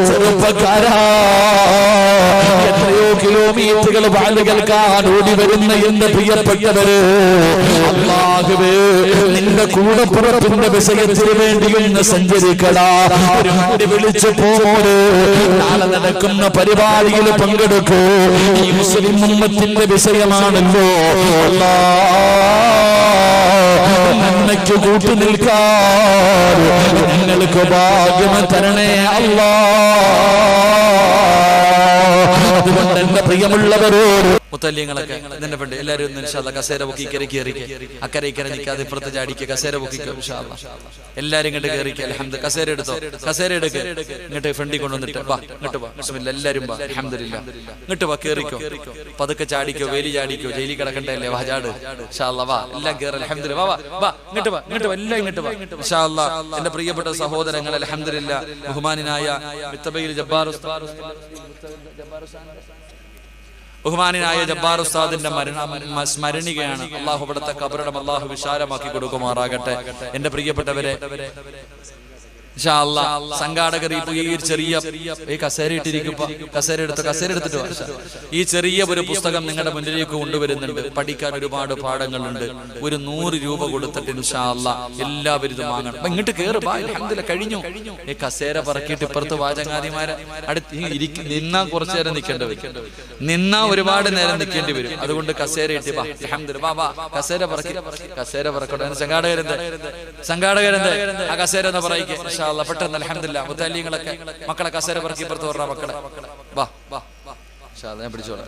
ചെറുപ്പക്കാരാ, എത്രയോ കിലോമീറ്ററുകൾ വാഴ കേൾക്കാൻ ഓടി വരുന്ന എന്റെ പ്രിയപ്പെട്ടവര്, അല്ലാഹുവേ നിന്റെ കൂടപ്പുറത്തിന്റെ വിഷയത്തിന് വേണ്ടി ഒന്ന് സഞ്ചരിക്കടാ. ഒരു വണ്ടി വിളിച്ചു പോമോര്, നാളെ നടക്കുന്ന പരിപാടിയിൽ പങ്കെടുക്കൂ. ഈ മുസ്ലിം ഉമ്മത്തിന്റെ വിഷയമാണല്ലോ. നന്മയ്ക്ക് കൂട്ടു നിൽക്കാൻ നിങ്ങൾക്ക് ഭാഗ്യം തരണേ അല്ലാ. അതുകൊണ്ട് എന്റെ പ്രിയമുള്ളവരോട് മുത്തല്യങ്ങളൊക്കെ ഇതിന്റെ പണ്ട് എല്ലാവരും ഇൻഷാല്ലാ കസേര പൊക്കി അക്കരെ ഇക്കരെ നിൽക്കാതെ ഇപ്പുറത്ത് ചാടിക്കുക. കസേര പൊക്കിക്കോ ഇൻഷാല്ലാ. എല്ലാരും ഇങ്ങോട്ട് കയറിക്കുക. അൽഹംദുലില്ലാ. കസേര എടുത്തോ, കസേര എടുക്ക്. ഇങ്ങോട്ട് ഫ്രണ്ടിൽ കൊണ്ടുവന്നിട്ട് വാ, ഇങ്ങോട്ട് വാ. ബിസ്മില്ലാ. എല്ലാരും വാ. അൽഹംദുലില്ലാ. ഇങ്ങോട്ട് വാ, കേറിക്കോ. പതുക്കെ ചാടിക്കോ, വേലി ചാടിക്കോ. ജയിലിൽ കിടക്കണ്ടല്ലേ, വാ ചാട് ഇൻഷാല്ലാ. വാ, എല്ലാം കേറ്. അൽഹംദുലില്ലാ. വാ വാ, ഇങ്ങോട്ട് വാ, ഇങ്ങോട്ട് വാ, എല്ലാം ഇങ്ങോട്ട് വാ ഇൻഷാല്ലാ. എന്റെ പ്രിയപ്പെട്ട സഹോദരങ്ങൾ, അൽഹംദുലില്ലാ, ബഹുമാനായ മിത്തബയിൽ ജബ്ബാർ ഉസ്താദ്, ബഹുമാനായ ജബ്ബാർ ഉസ്താദിന്റെ സ്മരണികയാണ്. അള്ളാഹു ഇവിടുത്തെ ഖബറിടം അള്ളാഹു വിശാലമാക്കി കൊടുക്കുമാറാകട്ടെ. എന്റെ പ്രിയപ്പെട്ടവരെ, ഇൻഷാ അല്ലാഹ് സംഘാടകർ ഈ ചെറിയ കസേര ഇട്ടിരിക്കുമ്പോ കസേര എടുത്തിട്ട് ഈ ചെറിയ ഒരു പുസ്തകം നിങ്ങളുടെ മുന്നിലേക്ക് കൊണ്ടുവരുന്നുണ്ട്. പഠിക്കാൻ ഒരുപാട് പാഠങ്ങളുണ്ട്. ഒരു 100 രൂപ കൊടുത്തിട്ട് ഇൻഷാ അല്ലാഹ് എല്ലാവരും ഇത് വാങ്ങണം. അപ്പൊ ഇങ്ങോട്ട് കേറ്. അൽഹംദുലില്ലാ, കഴിഞ്ഞു. ഈ കസേര പറക്കിയിട്ട് ഇപ്പുറത്ത് വാചകാദിമാരെ അടുത്ത് നിന്നാ കുറച്ചു നേരം നിൽക്കേണ്ടി വരും. നിന്നാ ഒരുപാട് നേരം നിൽക്കേണ്ടി വരും. അതുകൊണ്ട് കസേര ഇട്ട് വാ. അൽഹംദുലില്ലാ, വാ വാ, കസേര പറക്കി. കസേര പറക്കട്ടെ. സംഘാടകരെന്ത് ആ കസേര എന്ന് പറയിക്കേ പെട്ടെന്ന്. അൽഹംദുലില്ലാ, മുത്തല്ലിങ്ങളൊക്കെ മക്കളെ കസേര പറക്കി ഇപ്പുറത്ത് പറഞ്ഞ മക്കളെ വാ വാ, ഞാൻ പിടിച്ചോളാം.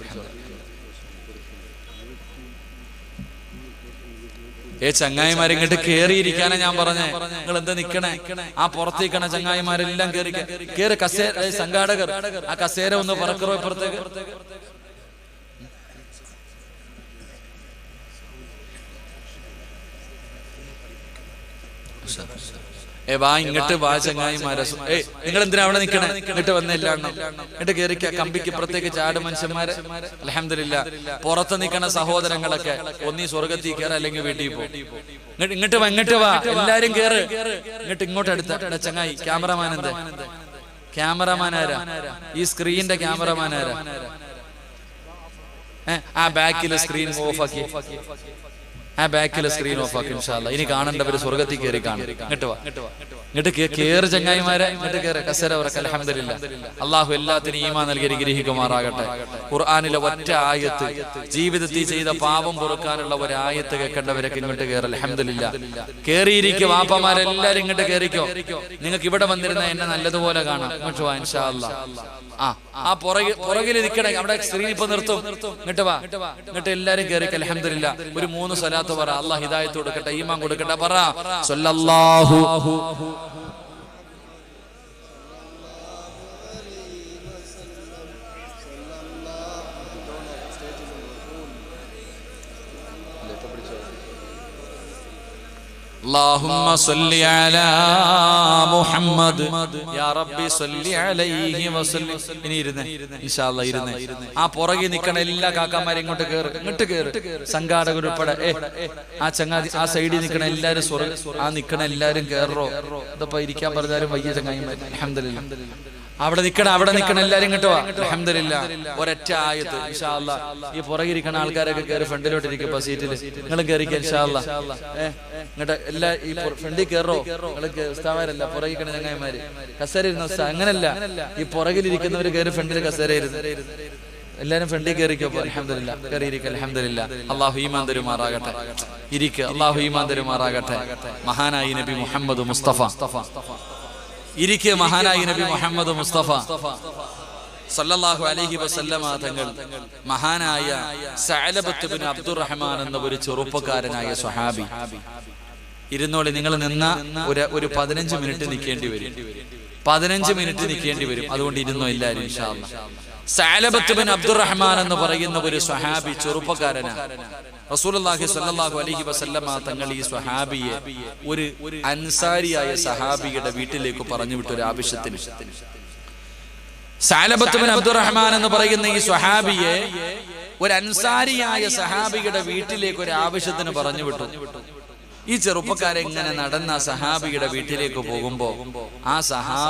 ചങ്ങായിമാരെ ഇങ്ങോട്ട് കേറിയിരിക്കാനാ ഞാൻ പറഞ്ഞേ. നിങ്ങൾ എന്താ നിക്കണേ? ആ പുറത്തേക്കണ ചങ്ങായിമാരെല്ലാം കേറി കസേര. സംഘാടകർ ആ കസേര ഒന്ന് പറക്കറോ ഇപ്പുറത്തേക്ക്. വാ, ഇങ്ങോട്ട് വാ ചങ്ങായിമാരെ. നിങ്ങൾ എന്തിനാ അവിടെ നിൽക്കണേ? ഇങ്ങോട്ട് വന്നില്ലാണോ? ഇങ്ങോട്ട് കയറിക്ക. കമ്പിക്ക് ഇപ്പുറത്തേക്ക് ചാട് മനുഷ്യന്മാരെ. അൽഹംദുലില്ലാ, പുറത്ത് നിൽക്കണ സഹോദരങ്ങളൊക്കെ ഒന്നീ സ്വർഗത്തിൽ കയറ, അല്ലെങ്കിൽ വീട്ടിൽ പോ. ഇങ്ങോട്ട് വാ, എല്ലാരും കേറ്. ഇങ്ങോട്ട് അടുത്ത ചങ്ങായി. ക്യാമറമാൻ എന്താ? ക്യാമറമാൻ ആരാ? ഈ സ്ക്രീനിന്റെ ക്യാമറമാൻ ആരാ? ആ ബാക്കിലെ സ്ക്രീൻ ഓഫ് ആക്കി. ആ ബാക്കിലെ സ്ക്രീൻ ഓഫ് ആക്കി ഇൻഷാല്ലാ. ഇനി കാണേണ്ടവര് സ്വർഗത്തിൽ കയറി കാണും. ഇങ്ങോട്ട് വാ, ഇങ്ങോട്ട് കേറ് ചങ്ങായിമാരെ. ഇങ്ങോട്ട് കേറ്. കസേര പറക്ക. അൽഹംദുലില്ലാ, അള്ളാഹു എല്ലാത്തിനും ഈമാൻ നൽകി അനുഗ്രഹിക്കുമാറാകട്ടെ. ഖുർആനിലെ ഒറ്റ ആയത്ത്, ജീവിതത്തിൽ ചെയ്ത പാപം പൊറുക്കാനുള്ള ഒരു ആയത്ത് കേൾക്കേണ്ടവരൊക്കെ ഇങ്ങോട്ട് കയറി. അൽഹംദുലില്ലാ, കേറിയിരിക്കും. വാപ്പമാരെല്ലാരും ഇങ്ങോട്ട് കേറിക്കോ. നിങ്ങൾക്ക് ഇവിടെ വന്നിരുന്ന എന്നെ നല്ലതുപോലെ കാണാം. ഇങ്ങോട്ട് വാ ഇൻഷാല്ലാ. ആ പുറകിൽ നിൽക്കണേ. അവിടെ സ്ക്രീൻ ഇപ്പൊ നിർത്തും. ഇങ്ങോട്ട് വാ, ഇങ്ങോട്ട് എല്ലാരും കേറിക്ക. അൽഹംദുലില്ലാ, ഒരു 3 സ്വലാത്ത് പറ. അല്ലാഹ് ഹിദായത്ത് കൊടുക്കട്ടെ, ഈമാൻ കൊടുക്കട്ടെ. പറ സ്വല്ലല്ലാഹു اللهم صل على محمد يا ربي صل عليه وسلم. ഇനി ഇരുന്ന് ഇൻഷാ അല്ലാഹ് ഇരുന്ന്. ആ പുറകിൽ നിൽക്കണ എല്ലാ കാക്കാമാരും ഇങ്ങോട്ട് കേറ്. സംഘാടകർ ഉൾപ്പെടെ ആ ചങ്ങാതി ആ സൈഡിൽ നിൽക്കണ എല്ലാരും ആ നിൽക്കണ എല്ലാരും കേറോ. ഇതപ്പോ ഇരിക്കാൻ പറഞ്ഞാലും വയ്യ ചങ്ങായിമാർ. അൽഹംദുലില്ലാ, അവിടെ നിൽക്കണ എല്ലാരും ഇങ്ങോട്ട് വാ. അൽഹംദുലില്ലാ, ഒരൊറ്റ ആയത്ത് ഇൻഷാ അല്ലാഹ്. ഈ പുറകിരിക്കണ ആൾക്കാരൊക്കെ കയറി ഫ്രണ്ടിലോട്ട് ഇരിക്കും. സീറ്റിൽ നിങ്ങളും കയറിക്ക ഇൻഷാ അല്ലാഹ്. ഇങ്ങോട്ട് എല്ലാ ഈ ഫ്രണ്ടിൽ കയറോ. നിങ്ങൾക്ക് ഉസ്താമാരല്ല, പുറകിക്കണ ചങ്ങായിമാര് കസേര ഇരുന്ന ഉസ്താ. അങ്ങനല്ല, ഈ പുറകിലിരിക്കുന്നവര് കയറി ഫ്രണ്ടിൽ കസേര ഇരുന്ന് എല്ലാരും ഫ്രണ്ടിൽ കയറിക്കോ. അൽഹംദുലില്ലാ, കയറിയിരിക്ക. അൽഹംദുലില്ലാ, അല്ലാഹു ഈമാൻ തരുമാറാകട്ടെ. ഇരിക്കുക. അല്ലാഹു ഈമാൻ തരുമാറാകട്ടെ. മഹാനായി നബി മുഹമ്മദ് മുസ്തഫ ഇരിക്കുക. മഹാനായി നബി മുഹമ്മദ് മുസ്തഫ സല്ലല്ലാഹു അലൈഹി വസല്ലമ തങ്ങൾ മഹാനായ സഅലബത്ത് ബിൻ അബ്ദുറഹ്മാൻ എന്ന ഒരു ചെറുപ്പക്കാരനായ സ്വഹാബി. ഇരുന്നോളി. നിങ്ങൾ നിന്ന ഒരു 15 മിനിറ്റ് നിൽക്കേണ്ടി വരും. 15 മിനിറ്റ് നിൽക്കേണ്ടി വരും. അതുകൊണ്ട് ഇരുന്നോ എല്ലാവരും ഇൻഷാ അല്ലാഹ്. സഅലബത്ത് ബിൻ അബ്ദുറഹ്മാൻ എന്ന് പറയുന്ന ഒരു സ്വഹാബി ചെറുപ്പക്കാരനാണ്. റസൂലുള്ളാഹി സ്വല്ലല്ലാഹു അലൈഹി വസല്ലമ തങ്ങൾ ഈ സ്വഹാബിയെ ഒരു അൻസാരിയായ സഹാബിയുടെ വീട്ടിലേക്ക് പറഞ്ഞു വിട്ട ഒരു ആവശ്യത്തിന്. സഅലബത്ത് ബിൻ അബ്ദുറഹ്മാൻ എന്ന് പറയുന്ന ഈ സ്വഹാബിയെ ഒരു അൻസാരിയായ സഹാബിയുടെ വീട്ടിലേക്ക് ഒരു ആവശ്യത്തിന് പറഞ്ഞു വിട്ടു. ഈ ചെറുപ്പക്കാരെങ്ങനെ നടന്ന സഹാബിയുടെ വീട്ടിലേക്ക് പോകുമ്പോ ആ